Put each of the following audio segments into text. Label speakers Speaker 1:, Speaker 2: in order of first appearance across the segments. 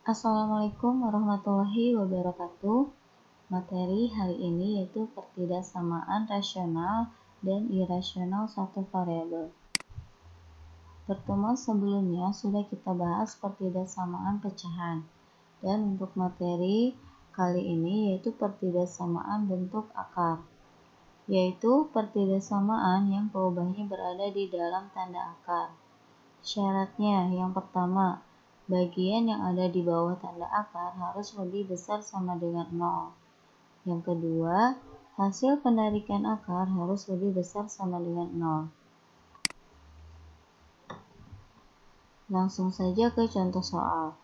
Speaker 1: Assalamualaikum warahmatullahi wabarakatuh. Materi hari ini yaitu pertidaksamaan rasional dan irasional satu variabel. Pertemuan sebelumnya sudah kita bahas pertidaksamaan pecahan. Dan untuk materi kali ini yaitu pertidaksamaan bentuk akar. Yaitu pertidaksamaan yang perubahannya berada di dalam tanda akar. Syaratnya yang pertama, bagian yang ada di bawah tanda akar harus lebih besar sama dengan 0. Yang kedua, hasil penarikan akar harus lebih besar sama dengan 0. Langsung saja ke contoh soal.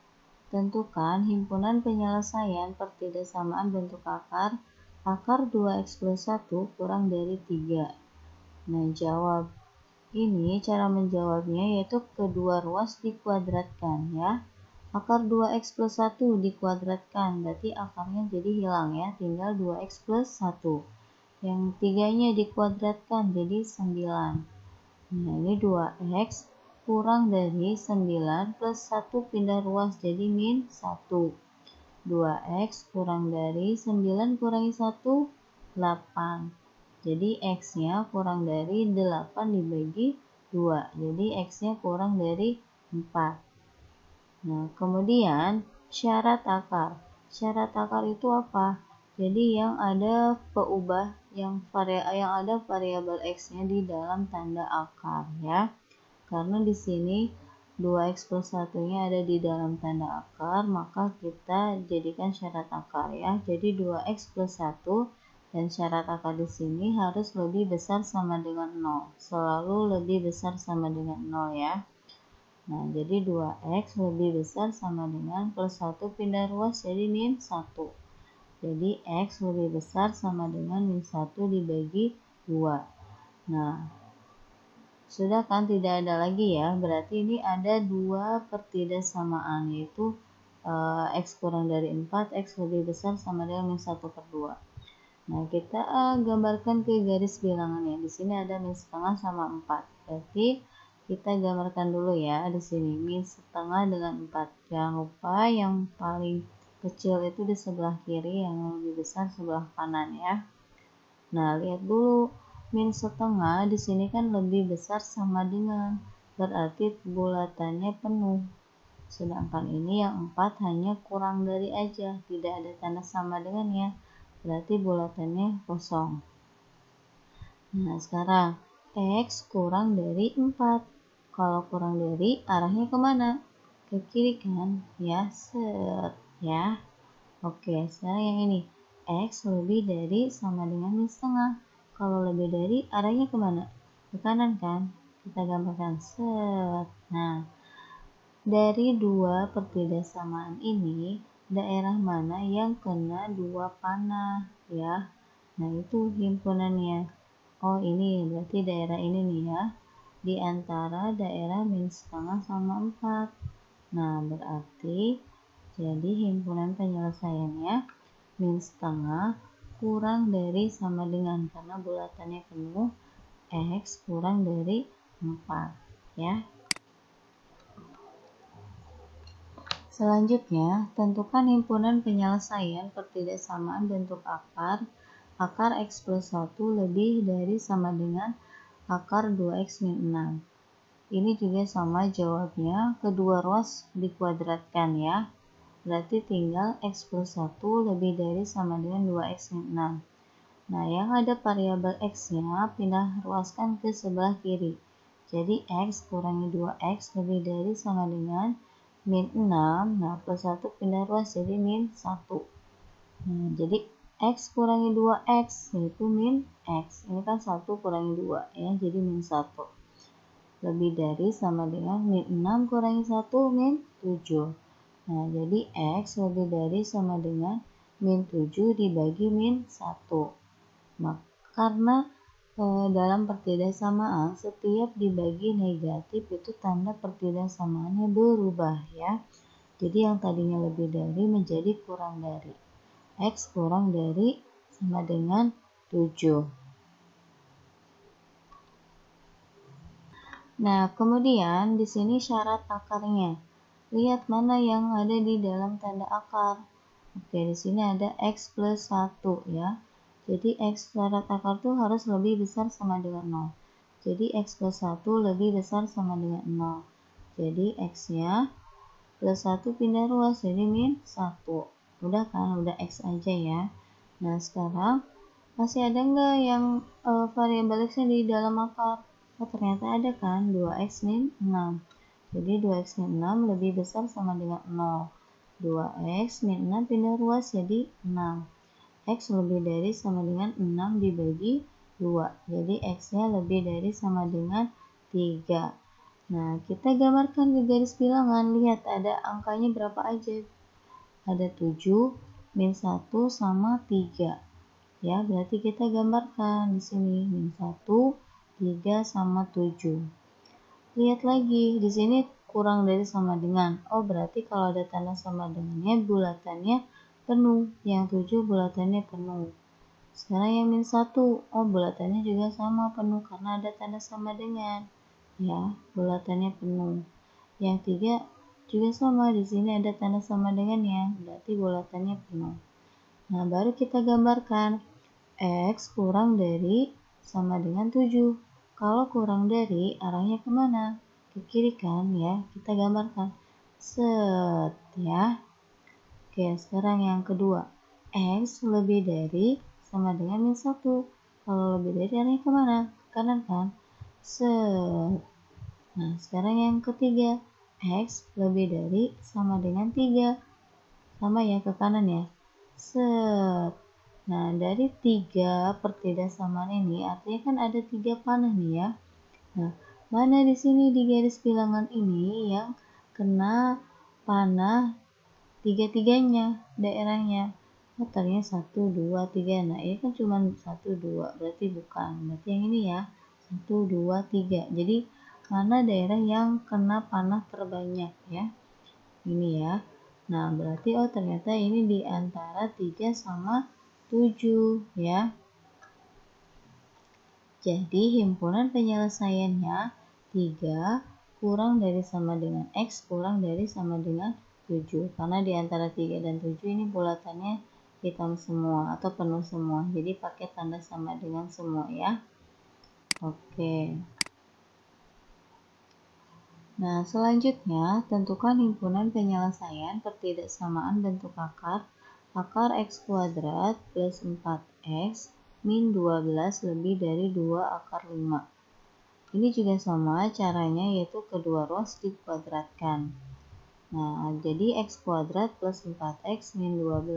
Speaker 1: Tentukan himpunan penyelesaian pertidaksamaan bentuk akar 2x plus 1 kurang dari 3. Nah, jawab. Ini cara menjawabnya yaitu kedua ruas dikuadratkan ya. Akar 2x plus 1 dikuadratkan, berarti akarnya jadi hilang ya, tinggal 2x plus 1. Yang tiganya dikuadratkan jadi 9. Nah, ini 2x kurang dari 9 plus 1 pindah ruas jadi min 1. 2x kurang dari 9 kurangi 1, 8. Jadi x-nya kurang dari 8 dibagi 2. Jadi x-nya kurang dari 4. Nah, kemudian syarat akar. Syarat akar itu apa? Jadi yang ada ada variabel x-nya di dalam tanda akar ya. Karena di sini 2x plus 1-nya ada di dalam tanda akar, maka kita jadikan syarat akar ya. Jadi 2x plus 1 dan syarat akar di sini harus lebih besar sama dengan 0. Selalu lebih besar sama dengan 0 ya. Nah, jadi 2x lebih besar sama dengan plus 1 pindah ruas jadi min 1. Jadi x lebih besar sama dengan min 1 dibagi 2. Nah, sudah kan, tidak ada lagi ya. Berarti ini ada dua pertidaksamaan, yaitu x kurang dari 4, x lebih besar sama dengan min 1 per 2. Nah, kita gambarkan ke garis bilangannya. Di sini ada min setengah sama 4. Berarti kita gambarkan dulu ya di sini min setengah dengan 4. Jangan lupa yang paling kecil itu di sebelah kiri, yang lebih besar sebelah kanan ya. Nah, lihat dulu min setengah di sini kan lebih besar sama dengan, berarti bulatannya penuh. Sedangkan ini yang 4 hanya kurang dari aja, tidak ada tanda sama dengannya, berarti bulatannya kosong. Nah, sekarang x kurang dari 4. Kalau kurang dari, arahnya kemana? Ke kiri kan? Ya, set ya. Oke, sekarang yang ini. X lebih dari sama dengan min setengah. Kalau lebih dari, arahnya kemana? Ke kanan kan? Kita gambarkan set. Nah, dari dua pertidaksamaan ini, daerah mana yang kena dua panah ya? Nah, itu himpunannya. Oh, ini berarti daerah ini nih ya. Di antara daerah min setengah sama 4. Nah, berarti jadi himpunan penyelesaiannya min setengah kurang dari sama dengan, karena bulatannya penuh, x kurang dari 4 ya. Selanjutnya, tentukan himpunan penyelesaian pertidaksamaan bentuk akar x plus 1 lebih dari sama dengan akar 2x min 6. Ini juga sama jawabnya, kedua ruas dikuadratkan ya. Berarti tinggal x plus 1 lebih dari sama dengan 2x min 6. Nah, yang ada variabel x-nya pindah ruaskan ke sebelah kiri. Jadi x kurangi 2x lebih dari sama dengan min 6. Nah, plus 1 pindah ruas jadi min 1. Nah, jadi x kurangi 2x yaitu min x. Ini kan 1 kurangi 2 ya, jadi min 1. Lebih dari sama dengan min 6 kurangi 1 min 7. Nah, jadi x lebih dari sama dengan min 7 dibagi min 1. Karena dalam pertidaksamaan setiap dibagi negatif itu tanda pertidaksamaannya berubah ya. Jadi yang tadinya lebih dari menjadi kurang dari. X kurang dari sama dengan 7. Nah, kemudian di sini syarat akarnya. lihat mana yang ada di dalam tanda akar. Oke, di sini ada X plus 1 ya. Jadi X syarat akar tuh harus lebih besar sama dengan 0. Jadi X plus 1 lebih besar sama dengan 0. Jadi X-nya plus 1 pindah ruas, jadi min 1. Udah kan, udah X aja ya. Nah, sekarang masih ada nggak yang variabel X-nya di dalam akar? Oh, ternyata ada kan, 2X min 6. Jadi 2X min 6 lebih besar sama dengan 0. 2X min 6 pindah ruas jadi 6. X lebih dari sama dengan 6 dibagi 2. Jadi X-nya lebih dari sama dengan 3. Nah, kita gambarkan ke garis bilangan. Lihat ada angkanya berapa aja. Ada 7, min 1 sama 3. Ya, berarti kita gambarkan di sini min 1, 3 sama 7. Lihat lagi, di sini kurang dari sama dengan. Oh, berarti kalau ada tanda sama dengannya, bulatannya penuh. Yang 7 bulatannya penuh. Sekarang yang min 1, oh bulatannya juga sama penuh karena ada tanda sama dengan. Ya, bulatannya penuh. Yang 3 juga sama, di sini ada tanda sama dengannya, berarti bulatannya penuh. Nah, baru kita gambarkan X kurang dari sama dengan 7. Kalau kurang dari, arahnya kemana? Ke kiri kan ya, kita gambarkan. Set ya. Oke, sekarang yang kedua. X lebih dari sama dengan min 1. Kalau lebih dari, arahnya kemana? Ke kanan kan? Set. Nah, sekarang yang ketiga. X lebih dari sama dengan 3. Sama ya, ke kanan ya. Set. Nah, dari 3 pertidaksamaan ini artinya kan ada 3 panah nih ya. Nah, mana di sini di garis bilangan ini yang kena panah tiga-tiganya daerahnya? Oh, ternyata 1, 2, 3. Nah, ini kan cuma 1, 2. Berarti bukan. Berarti yang ini ya. 1, 2, 3. Jadi, mana daerah yang kena panah terbanyak ya? Ini ya. Nah, berarti oh ternyata ini di antara 3 sama 7 ya. Jadi himpunan penyelesaiannya 3 kurang dari sama dengan X kurang dari sama dengan 7. Karena di antara 3 dan 7 ini bulatannya hitam semua atau penuh semua. Jadi pakai tanda sama dengan semua ya. Oke. Nah, selanjutnya tentukan himpunan penyelesaian pertidaksamaan bentuk akar X kuadrat plus 4X min 12 lebih dari 2 akar 5. Ini juga sama caranya, yaitu kedua ruas dikuadratkan. Nah, jadi X kuadrat plus 4X min 12,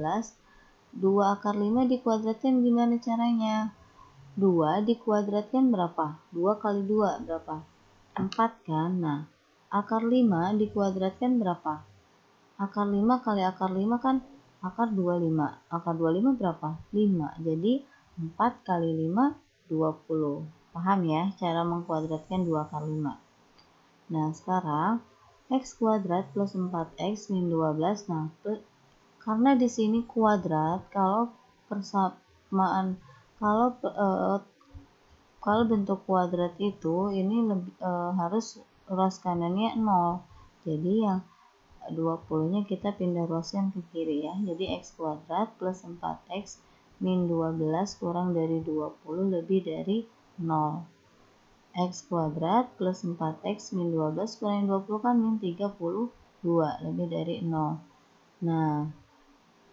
Speaker 1: 2 akar 5 dikuadratkan gimana caranya? 2 dikuadratkan berapa? 2 kali 2 berapa? 4 kan? Nah, akar 5 dikuadratkan berapa? Akar 5 kali akar 5 kan akar 25. Akar 25 berapa? 5. Jadi 4 kali 5, 20. Paham ya cara mengkuadratkan 2 akar 5? Nah, sekarang X kuadrat plus 4X min 12. Nah, karena di sini kuadrat, kalau persamaan, kalau bentuk kuadrat itu ini harus ruas kanannya 0. Jadi yang 20-nya kita pindah ruaskan ke kiri ya. Jadi X kuadrat plus 4X min 12 kurang dari 20 lebih dari 0. X kuadrat plus 4X min 12 kurang dari 20 kan min 32 lebih dari 0. Nah,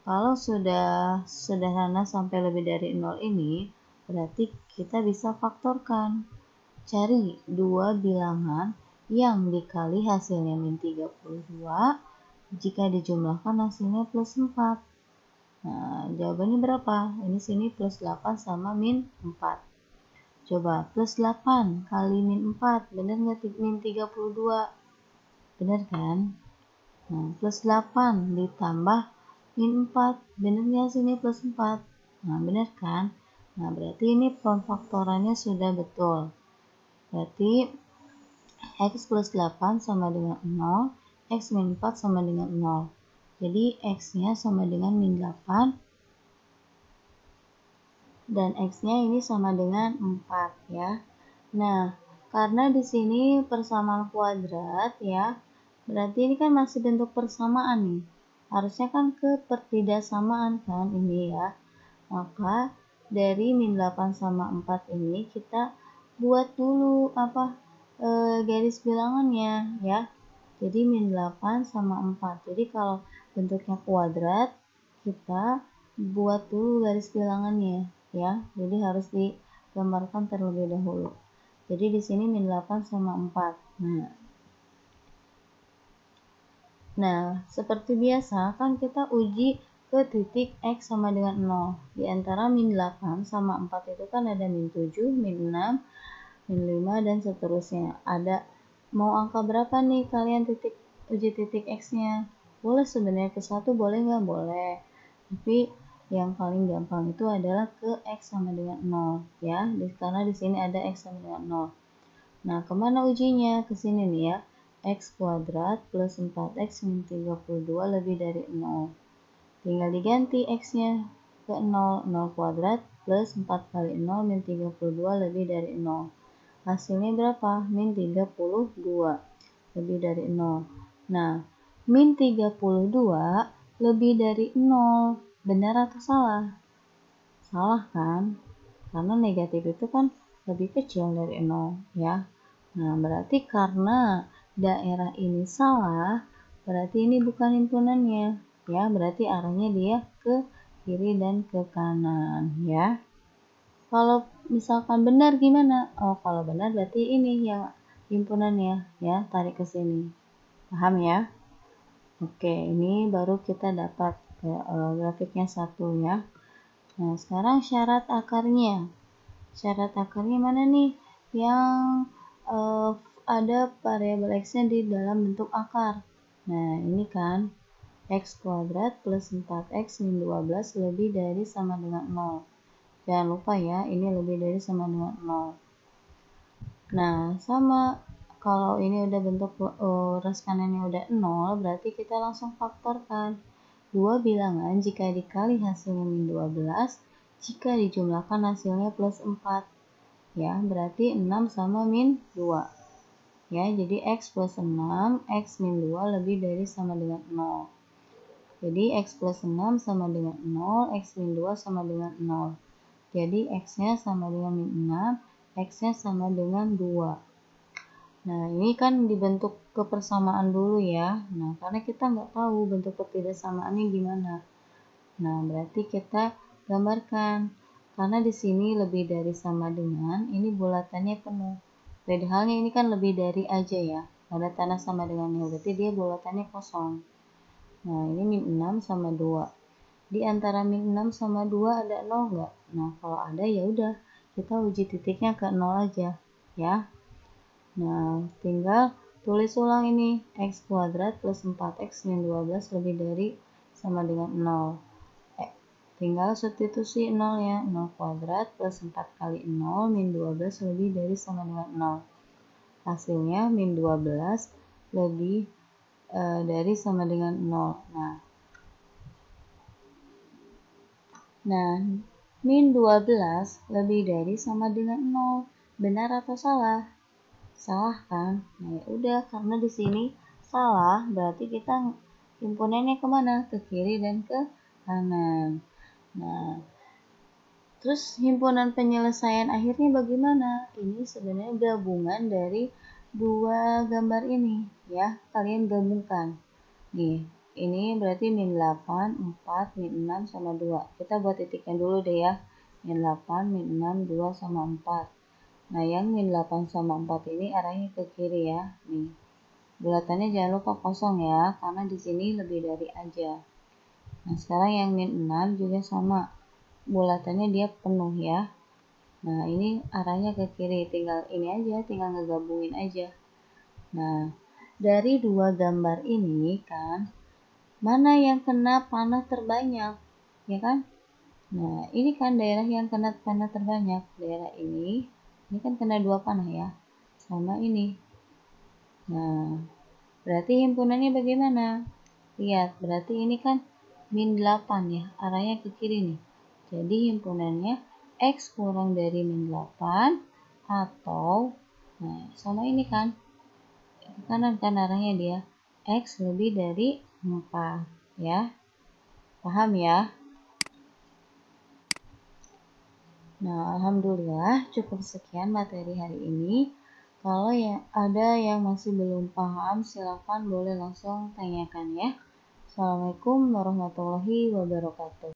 Speaker 1: kalau sudah sederhana sampai lebih dari 0 ini, berarti kita bisa faktorkan. Cari dua bilangan yang dikali hasilnya min 32, jika dijumlahkan hasilnya plus 4. Nah, jawabannya berapa? Ini sini plus 8 sama min 4. Coba, plus 8 kali min 4, benar nggak min 32? Benar kan? Nah, plus 8 ditambah min 4, benar nggak sini plus 4? Nah, benar kan? Nah, berarti ini pemfaktorannya sudah betul. Berarti X plus 8 sama dengan 0, X min 4 sama dengan 0. Jadi X-nya sama dengan min 8, dan X-nya ini sama dengan 4 ya. Nah, karena di sini persamaan kuadrat ya, Berarti ini kan masih bentuk persamaan nih. Harusnya kan ke pertidaksamaan kan ini ya. Maka dari min 8 sama 4 ini kita buat dulu garis bilangannya ya. Jadi min 8 sama 4. Jadi kalau bentuknya kuadrat, kita buat dulu garis bilangannya ya. Jadi harus digambarkan terlebih dahulu. Jadi di sini min 8 sama 4. Nah, seperti biasa kan kita uji ke titik X sama dengan 0. Di antara min 8 sama 4 itu kan ada min 7, min 6, min 5, dan seterusnya. Ada mau angka berapa nih kalian uji titik X-nya? Boleh sebenarnya ke 1, boleh nggak? Boleh. Tapi yang paling gampang itu adalah ke X sama dengan 0 ya. Karena di sini ada X sama dengan 0. Nah, kemana ujinya? Ke sini nih ya. X kuadrat plus 4X min 32 lebih dari 0. Tinggal diganti X-nya ke 0. 0 kuadrat plus 4 kali 0 min 32 lebih dari 0. Hasilnya berapa? Min 32 lebih dari 0. Nah, min 32 lebih dari 0. Benar atau salah? Salah kan? Karena negatif itu kan lebih kecil dari 0 ya. Nah, berarti karena daerah ini salah, berarti ini bukan himpunannya ya. Berarti arahnya dia ke kiri dan ke kanan ya. Kalau misalkan benar gimana? Oh, kalau benar berarti ini yang himpunannya ya, tarik ke sini. Paham ya? Oke, ini baru kita dapat grafiknya 1 ya. Nah, sekarang syarat akarnya. Syarat akarnya mana nih? Yang ada variabel X-nya di dalam bentuk akar. Nah, ini kan X kuadrat plus 4X min 12 lebih dari sama dengan 0. Jangan lupa ya, ini lebih dari sama dengan 0. Nah, sama kalau ini udah bentuk ras kanannya udah 0, berarti kita langsung faktorkan. Dua bilangan jika dikali hasilnya min 12, jika dijumlahkan hasilnya plus 4. Ya, berarti 6 sama min 2. Ya, jadi X plus 6, X min 2 lebih dari sama dengan 0. Jadi X plus 6 sama dengan 0, X min 2 sama dengan 0. Jadi X-nya sama dengan min 6, X-nya sama dengan 2. Nah, ini kan dibentuk kepersamaan dulu ya. Nah, karena kita nggak tahu bentuk ketidaksamaannya gimana. Nah, berarti kita gambarkan. Karena di sini lebih dari sama dengan, ini bulatannya penuh. Beda halnya ini kan lebih dari aja ya. Ada tanda sama dengannya, berarti dia bulatannya kosong. Nah, ini min 6 sama 2. Di antara min 6 sama 2 ada 0 nggak? Nah, kalau ada ya udah, kita uji titiknya ke 0 aja ya. Nah, tinggal tulis ulang ini. X kuadrat plus 4X min 12 lebih dari sama dengan 0. Tinggal substitusi 0 ya. 0 kuadrat plus 4 kali 0 min 12 lebih dari sama dengan 0. Hasilnya min 12 lebih dari sama dengan 0. Nah, min 12 lebih dari sama dengan 0. Benar atau salah? Salah kan? Nah, ya udah, karena di sini salah, berarti kita himpunannya kemana? Ke kiri dan ke kanan. Nah, terus himpunan penyelesaian akhirnya bagaimana? Ini sebenarnya gabungan dari dua gambar ini ya. Kalian gabungkan. Nih, ini berarti min 8, 4, min 6 sama 2. Kita buat titiknya dulu deh ya. Min 8, min 6, 2 sama 4. Nah, yang min 8 sama 4 ini arahnya ke kiri ya. Nih. Bulatannya jangan lupa kosong ya, karena di sini lebih dari aja. Nah, sekarang yang min 6 juga sama. Bulatannya dia penuh ya. Nah, ini arahnya ke kiri. Tinggal ini aja, tinggal ngegabungin aja. Nah, dari dua gambar ini kan, mana yang kena panah terbanyak? Ya kan? Nah, ini kan daerah yang kena panah terbanyak. Daerah ini kan kena 2 panah ya. Sama ini. Nah, berarti himpunannya bagaimana? Lihat, berarti ini kan min 8 ya, arahnya ke kiri nih. Jadi himpunannya X kurang dari min 8 atau, nah sama ini kan, ke kanan kan arahnya dia. X lebih dari 4 ya. Paham ya? Nah, alhamdulillah cukup sekian materi hari ini. Kalau ada yang masih belum paham, silakan boleh langsung tanyakan ya. Assalamualaikum warahmatullahi wabarakatuh.